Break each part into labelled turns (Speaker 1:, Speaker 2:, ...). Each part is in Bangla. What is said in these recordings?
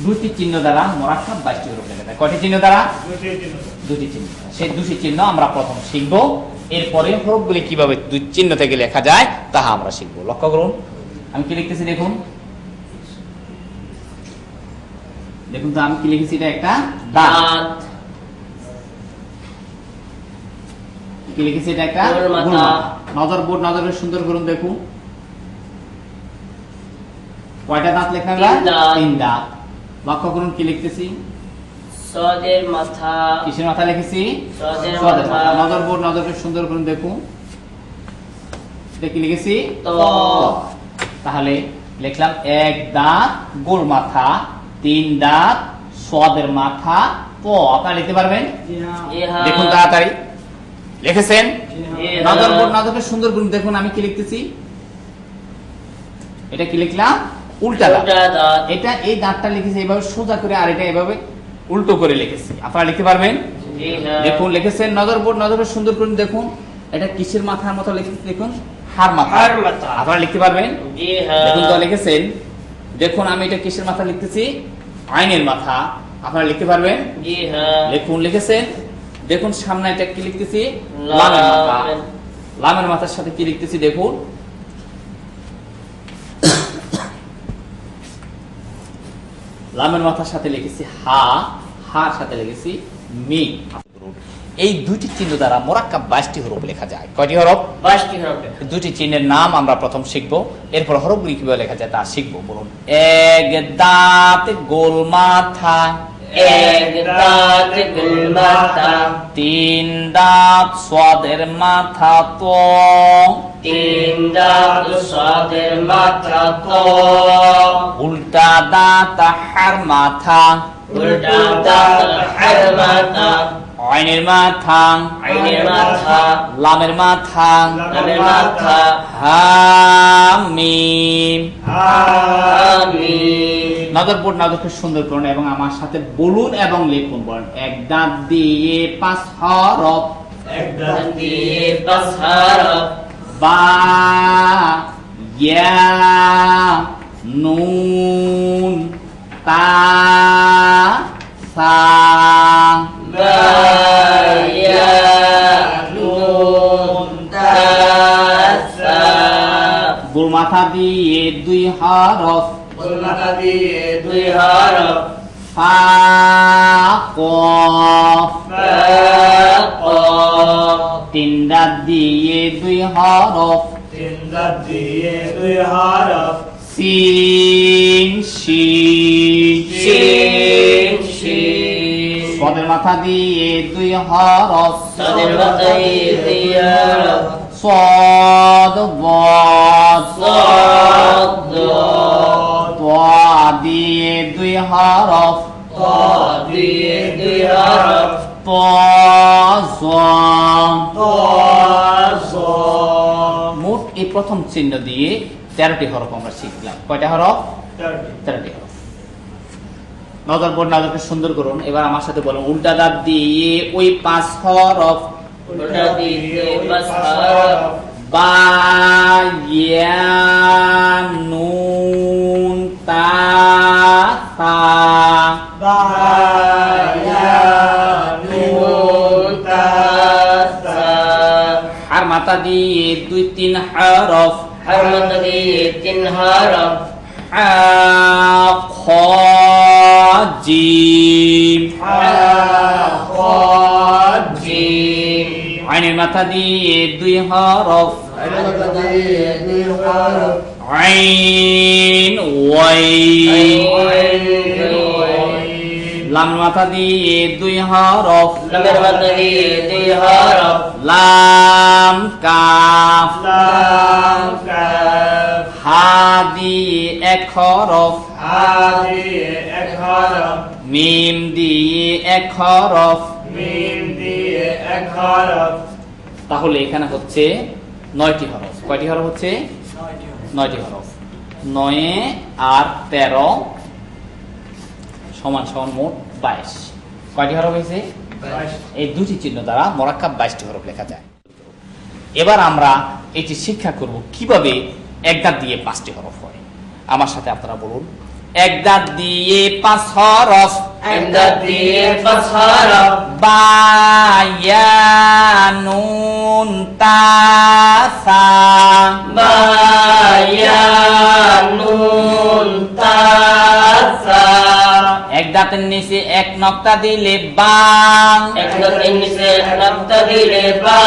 Speaker 1: দুটি চিহ্ন দ্বারা মুরাক্কাব 22টি হরফ লেখা যায়। কয়টি চিহ্ন দ্বারা? দুটি চিহ্ন। সেই দুটি চিহ্ন আমরা প্রথম শিখব, এরপরে হরফগুলি কিভাবে দুই চিহ্ন থেকে লেখা যায় তাহা আমরা শিখব। লক্ষ্য করুন আমি কি লিখতেছি, দেখুন দেখুন তো আমি কি লিখেছি, এটা একটা দাঁত। কি লিখেছি, এটা একটা নজর বোর্ড, নজরে সুন্দর করুন, দেখুন কয়টা দাঁত লেখা গেল? 3 দাঁত। লক্ষ্য করুন কি লিখতেছি,
Speaker 2: সদের মাথা।
Speaker 1: কিসের মাথা লিখেছি?
Speaker 2: সদের
Speaker 1: মাথা।
Speaker 2: মাথা।
Speaker 1: নজর বোর্ড, নজরে সুন্দর করুন, দেখুন এটা কি লিখেছি?
Speaker 2: তো
Speaker 1: তাহলে লিখলাম 1 দাঁত গোল মাথা, 3 দাঁত সদের মাথা প। আপনারা লিখতে পারবেন? দেখুন তাড়াতাড়ি লিখেছেন? নজর বোর্ড, নজরে সুন্দর করুন, দেখুন আমি কি লিখতেছি, এটা কি লিখলাম? উল্টা দাঁত। এটা এই দাঁতটা লিখেছি এইভাবে সোজা করে, আর এটা এইভাবে উল্টো করে লিখেছি। আপনারা লিখতে পারবেন? দেখুন লিখেছেন। নজর বোর্ড, নজরে সুন্দর করুন, দেখুন এটা কিসের মাথার মতো লিখেছি, দেখুন হাড় মাথা। আপনারা লিখতে পারবেন? দেখুন তো লিখেছেন। দেখুন আমি এটা কিসের মাথা লিখতেছি? আইনের মাথা। আপনারা লিখতে পারবেন? দেখুন লিখেছেন। দেখুন সামনে এটা কি লিখতেছি? লামের মাথা। লামের মাথার সাথে কি লিখতেছি, দেখুন লামের মাথার সাথে লিখেছি হা, হার সাথে লিখেছি মি। এই দুইটি চিহ্ন দ্বারা মুরাক্কাব 22টি হরফ লেখা যায়। কয়টি হরফ?
Speaker 2: 22টি হরফ।
Speaker 1: দুটি চিহ্নের নাম আমরা প্রথম শিখব, এরপর হরফগুলি কিভাবে লেখা যায় তা শিখব। বলুন। 1 দাঁত গোল মাথা,
Speaker 2: 1 দাঁত গোল মাথা।
Speaker 1: 3 দাঁত সদের মাথা তো,
Speaker 2: 3 দাঁত সদের মাথা তো।
Speaker 1: উল্টা দাঁত হাড় মাথা,
Speaker 2: উল্টা দাঁত হাড় মাথা।
Speaker 1: আইনের মাথা,
Speaker 2: আইনের মাথা।
Speaker 1: লামের মাথা,
Speaker 2: লামের মাথা।
Speaker 1: হামিম।
Speaker 2: আমিন।
Speaker 1: নজর বোর্ড, নজরকে সুন্দর করুন এবং আমার সাথে বলুন এবং লিখুন। বলেন 1 দাঁত দিয়ে 5 হরফ,
Speaker 2: 1 দাঁত দিয়ে 5 হরফ।
Speaker 1: বা, ইয়া, নুন, তা, সা।
Speaker 2: বা, ইয়া, নুন, তা, সা।
Speaker 1: গোল মাথা দিয়ে 2 হরফ,
Speaker 2: গোল মাথা দিয়ে 2 হরফ।
Speaker 1: ফা, কফ।
Speaker 2: ফা, কফ।
Speaker 1: 3 দাঁত দিয়ে 2 হরফ,
Speaker 2: 3 দাঁত দিয়ে 2 হরফ।
Speaker 1: সিন, শিন।
Speaker 2: শিন, শিন।
Speaker 1: সদের মাথা দিয়ে 2 হরফ,
Speaker 2: সদের মাথা দিয়ে 2 হরফ।
Speaker 1: صاد ضاد
Speaker 2: صاد ضاد
Speaker 1: طا দিয়ে 2 হরফ
Speaker 2: طا দিয়ে 2 হরফ
Speaker 1: طا ظا
Speaker 2: طا ظا
Speaker 1: মোট এই প্রথম চিহ্ন দিয়ে 13টি হরফ আমরা শিখলাম। কয়টা হরফ? 13টি হরফ। নজর বোর্ড নজরকে সুন্দর করুন। এবার আমার সাথে বলুন উল্টা দাঁত দিয়ে ওই 5 হরফ
Speaker 2: উল্টা দিয়ে 5 হরফ
Speaker 1: বা ইয়া নুন তা সা
Speaker 2: বা ইয়া নুন তা সা
Speaker 1: আর মাথা দিয়ে 2-3 হরফ
Speaker 2: আর মাথা দিয়ে 3 হরফ
Speaker 1: আ খ জিম
Speaker 2: জিম
Speaker 1: আইনের মাথা দিয়ে 2 হরফ আইন ওয়াইন লাম মাথা দিয়ে 2 হরফ
Speaker 2: লামের মাথা দিয়ে 2 হরফ
Speaker 1: লাম কাফ
Speaker 2: লাম কাফ
Speaker 1: হা দিয়ে 1 হরফ
Speaker 2: হা দিয়ে 1 হরফ
Speaker 1: মিম দিয়ে 1 হরফ
Speaker 2: মিম দিয়ে 1 হরফ।
Speaker 1: তাহলে এখানে হচ্ছে 9টি হরফ। কয়টি হরফ হচ্ছে? 9টি হরফ। 9 আর 13 সমান সমান মোট 22। কয়টি হরফ হয়েছে?
Speaker 2: 22।
Speaker 1: এই দুটি চিহ্ন দ্বারা মুরাক্কাব 22টি হরফ লেখা যায়। এবার আমরা এটি শিক্ষা করব কিভাবে এক দাঁত দিয়ে 5টি হরফ হয়। আমার সাথে আপনারা বলুন এক দাঁত দিয়ে 5 হরফ,
Speaker 2: এক দাঁত দিয়ে 5 হরফ।
Speaker 1: বা ইয়া নুন তা সা,
Speaker 2: বা ইয়া নুন তা সা।
Speaker 1: এক দাঁতের নিচে এক নক্তা দিলে বা,
Speaker 2: এক দাঁতের নিচে এক নক্তা দিলে বা,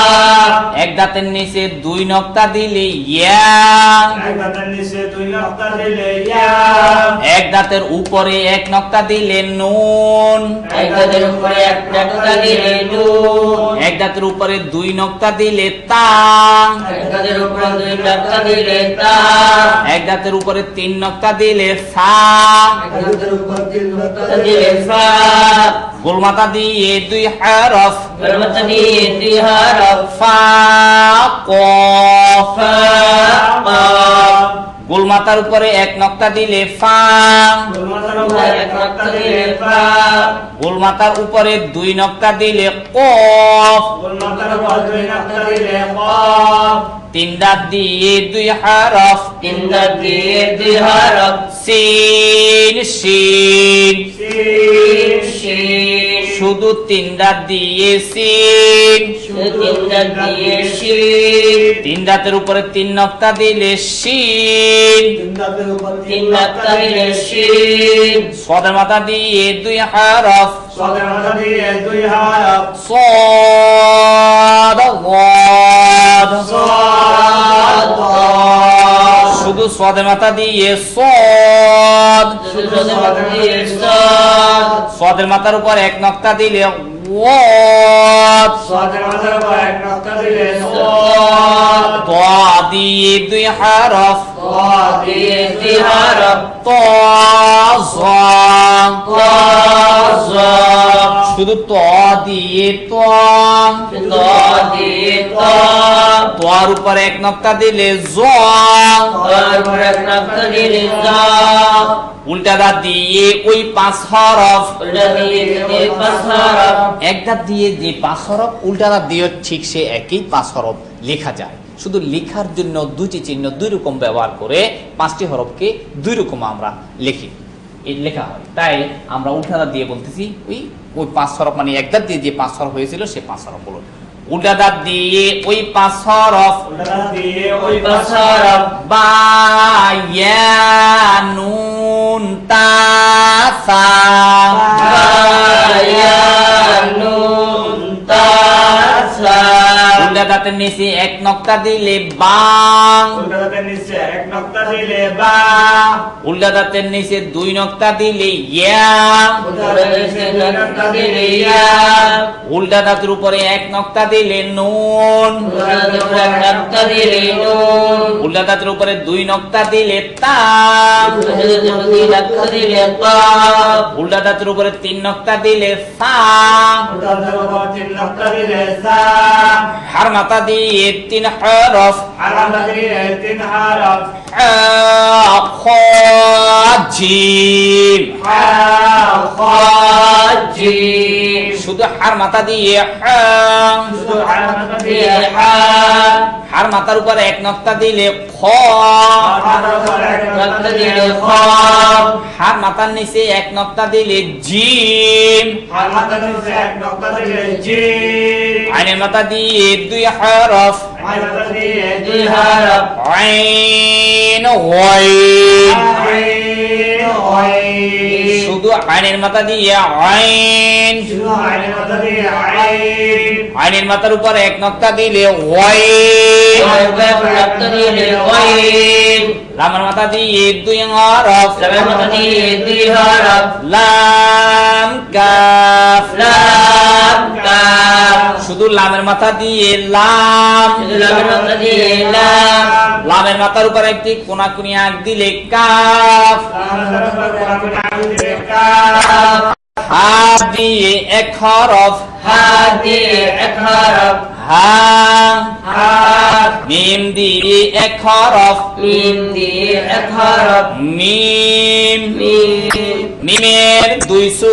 Speaker 1: এক দাঁতের নিচে 2 নক্তা দিলে ইয়া,
Speaker 2: এক দাঁতের নিচে 2 নক্তা দিলে ইয়া,
Speaker 1: এক দাঁতের উপরে এক নক্তা দিলে নুন,
Speaker 2: এক দাঁতের উপরে এক নক্তা দিলে নুন,
Speaker 1: এক দাঁতের উপরে 2 নক্তা দিলে তা,
Speaker 2: এক দাঁতের উপরে 2 নক্তা দিলে তা,
Speaker 1: এক দাঁতের উপরে 3 নক্তা দিলে সা,
Speaker 2: এক দাঁতের উপরে 3 নক্তা দিলে সা।
Speaker 1: গোলমাতা দিয়ে 2 হরফ,
Speaker 2: গোলমাতা দিয়ে 2 হরফ।
Speaker 1: ফা কফ,
Speaker 2: ফা কফ।
Speaker 1: গোলমাতার উপরে এক নক্তা দিলে ফা,
Speaker 2: গোলমাতার উপরে এক নক্তা দিলে ফা,
Speaker 1: গোলমাতার উপরে 2 নক্তা দিলে কফ,
Speaker 2: গোলমাতার উপরে 2 নক্তা দিলে কফ।
Speaker 1: 3 দাঁত দিয়ে 2 হরফ,
Speaker 2: 3 দাঁত দিয়ে 2 হরফ।
Speaker 1: সিন শিন,
Speaker 2: সিন শিন।
Speaker 1: শুধু 3 দাঁত দিয়ে সিন,
Speaker 2: শুধু 3 দাঁত দিয়ে শিন।
Speaker 1: 3 দাঁতের উপরে 3 নক্তা দিলে শিন,
Speaker 2: 3 দাঁতের উপর 3 নক্তা দিলে শিন।
Speaker 1: সদের মাথা দিয়ে 2 হরফ,
Speaker 2: সদের মাথা দিয়ে 2 হরফ।
Speaker 1: صاد ضاد,
Speaker 2: صاد ضاد।
Speaker 1: শুধু সদের মাথা দিয়ে সদ,
Speaker 2: শুধু সদের দিয়ে সাদ।
Speaker 1: সদের মাথার উপর এক নক্তা দিলে ওয়াদ,
Speaker 2: সদের মাথার উপর এক নক্তা দিলে সাদ।
Speaker 1: ত দিয়ে 2 হরফ,
Speaker 2: তা দিয়ে 2 হরফ।
Speaker 1: ত যা,
Speaker 2: তা যা।
Speaker 1: শুধু ত দিয়ে ত,
Speaker 2: তা দিয়ে তা।
Speaker 1: তোর উপর এক নক্তা দিলে জ,
Speaker 2: তার উপর এক নক্তা দিলে যা।
Speaker 1: উল্টা দাঁত দিয়ে ওই 5 হরফ,
Speaker 2: উল্টা দিয়ে 5 হরফ।
Speaker 1: এক দাঁত দিয়ে যে 5 হরফ, উল্টা দাঁত দিয়ে ঠিক সে একই 5 হরফ লেখা যায়। শুধু লেখার জন্য 2টি চিহ্ন 2 রকম ব্যবহার করে 5টি হরফকে 2 রকম আমরা লিখি, এই লেখা হয়। তাই আমরা উল্টা দাঁত দিয়ে বলতেছি ওই 5 হরফ, মানে এক দাঁত দিয়ে যে 5 হরফ হয়েছিল সে 5 হরফ বলুন। উল্টা দাঁত দিয়ে ওই 5 হরফ,
Speaker 2: উল্টা দিয়ে ওই 5 হরফ।
Speaker 1: বা ইয়া নুন তা সা,
Speaker 2: বা ইয়া নুন তা সা।
Speaker 1: উল্টা দাঁতের নিচে এক নক্তা দিলে বা,
Speaker 2: উল্টা দাঁতের নিচে এক নক্তা দিলে বা,
Speaker 1: উল্টা দাঁতের নিচে 2 নক্তা দিলে ইয়া,
Speaker 2: উল্টা দাঁতের নিচে 2 নক্তা দিলে ইয়া,
Speaker 1: উল্টা দাঁতের উপরে এক নক্তা দিলে নুন,
Speaker 2: উল্টা দাঁতের উপরে এক নক্তা দিলে নুন,
Speaker 1: উল্টা দাঁতের উপরে 2 নক্তা দিলে তা,
Speaker 2: উল্টা দাঁতের উপরে 2 নক্তা দিলে তা,
Speaker 1: উল্টা দাঁতের উপরে 3 নক্তা দিলে সা,
Speaker 2: উল্টা দাঁতের উপর 3 নক্তা দিলে সা।
Speaker 1: হার মাথা দিয়ে 3 হরফ,
Speaker 2: আর আমরা দিয়ে 3 হরফ।
Speaker 1: খ জিম,
Speaker 2: হা খা জিম।
Speaker 1: শুধু হার মাথা দিয়ে
Speaker 2: শুধু আর মাথা দিয়ে হা,
Speaker 1: হার মাথার উপর এক নক্তা দিলে খ,
Speaker 2: আর মাথার উপর এক নক্তা দিলে খ,
Speaker 1: হার মাথার নিচে এক নক্তা দিলে জিম,
Speaker 2: আর মাথার নিচে এক নক্তা দিলে জিম।
Speaker 1: আইনের মাথা দিয়ে 2 হরফ,
Speaker 2: আর মাথা দিয়ে 2 হরফ।
Speaker 1: আইন ওয়াইন,
Speaker 2: আইন ওয়াইন।
Speaker 1: শুধু আইনের মাথা দিয়ে আইন,
Speaker 2: শুধু আইনের মাথা দিয়ে আইন।
Speaker 1: আইনের মাথার উপর এক নক্তা দিলে ওয়াইন,
Speaker 2: আর উপর নক্তা দিলে ওয়াইন।
Speaker 1: লামের মাথা দিয়ে 2 হরফ,
Speaker 2: লামের মাথা দিয়ে 2 হরফ।
Speaker 1: লাম কাফ,
Speaker 2: লাম কাফ।
Speaker 1: শুধু লামের মাথা দিয়ে লাম,
Speaker 2: শুধু লামের মাথা দিয়ে লাম।
Speaker 1: লামের মাথার উপর একটি কোনাকুনি আঁক দিলে কাফ,
Speaker 2: লামের উপর কোনাকুনি আঁক দিলে কাফ।
Speaker 1: হা দিয়ে 1 হরফ,
Speaker 2: হা দিয়ে 1 হরফ।
Speaker 1: হা,
Speaker 2: হা।
Speaker 1: মিম দিয়ে 1 হরফ,
Speaker 2: মিম দিয়ে 1 হরফ।
Speaker 1: মিম,
Speaker 2: মিম।
Speaker 1: মিমের 2